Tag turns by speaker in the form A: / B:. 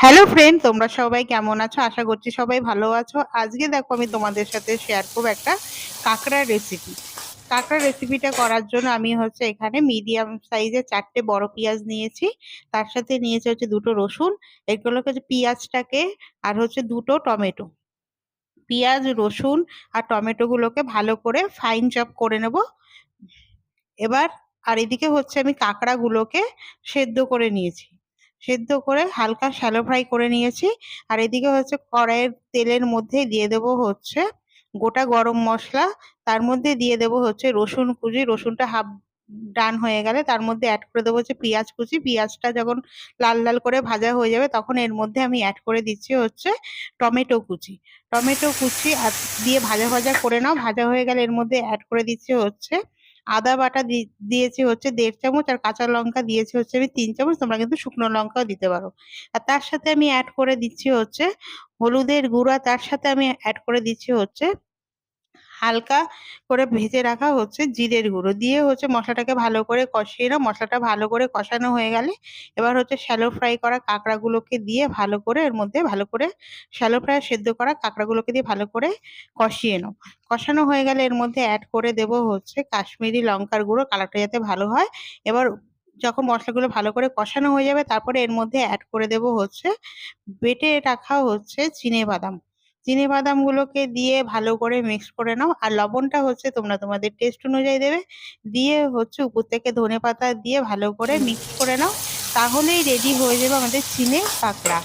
A: Hello friend, তোমরা সবাই কেমন আছো? আশা করছি সবাই ভালো আছো। আজকে দেখো আমি তোমাদের সাথে শেয়ার করবো একটা কাঁকড়ার রেসিপি। কাঁকড়ার রেসিপিটা করার জন্য আমি এখানে মিডিয়াম সাইজের 4টে বড় পেঁয়াজ নিয়েছি। তার সাথে নিয়েছি দুটো রসুন। এগুলোকে পেঁয়াজটাকে আর দুটো টমেটো, পেঁয়াজ রসুন আর টমেটো গুলোকে ভালো করে ফাইন চপ করে নেব। এবার আর এদিকে আমি কাঁকড়া গুলোকে সেদ্ধ করে নিয়েছি, সেদ্ধ করে হালকা শ্যালো ফ্রাই করে নিয়েছি। আর এদিকে কড়াইয়ের তেলের মধ্যে দিয়ে দেবো গোটা গরম মশলা। তার মধ্যে দিয়ে দেবো রসুন কুচি। রসুনটা হাফ ডান হয়ে গেলে তার মধ্যে অ্যাড করে দেবো পেঁয়াজ কুচি। পেঁয়াজটা যখন লাল লাল করে ভাজা হয়ে যাবে তখন এর মধ্যে আমি অ্যাড করে দিচ্ছি টমেটো কুচি। টমেটো কুচি আর দিয়ে ভাজা ভাজা করে নাও। ভাজা হয়ে গেলে এর মধ্যে অ্যাড করে দিচ্ছি আদা বাটা দিয়েছি 1.5 চামচ। আর কাঁচা লঙ্কা দিয়েছি আমি 3 চামচ। তোমরা কিন্তু শুকনো লঙ্কাও দিতে পারো। আর তার সাথে আমি অ্যাড করে দিচ্ছি হলুদের গুঁড়া। তার সাথে আমি অ্যাড করে দিচ্ছি হালকা করে ভেজে রাখা জিরের গুঁড়ো দিয়ে মশলাটাকে ভালো করে কষিয়ে নাও। মশলাটা ভালো করে কষানো হয়ে গেলে এবার শ্যালো ফ্রাই করা কাঁকড়াগুলোকে দিয়ে ভালো করে এর মধ্যে ভালো করে শ্যালো ফ্রাই সেদ্ধ করা কাঁকড়াগুলোকে দিয়ে ভালো করে কষিয়ে নাও। কষানো হয়ে গেলে এর মধ্যে অ্যাড করে দেবো কাশ্মীরি লঙ্কার গুঁড়ো, কালারটা যাতে ভালো হয়। এবার যখন মশলাগুলো ভালো করে কষানো হয়ে যাবে তারপরে এর মধ্যে অ্যাড করে দেবো বেটে রাখা চিনেবাদাম। চিনেবাদাম গুলোকে দিয়ে ভালো করে মিক্স করে নাও। আর লবণটা তোমরা তোমাদের টেস্ট অনুযায়ী দেবে। দিয়ে উপর থেকে ধনেপাতা দিয়ে ভালো করে মিক্স করে নাও। তাহলেই রেডি হয়ে যাবে আমাদের চিনে কাঁকড়া।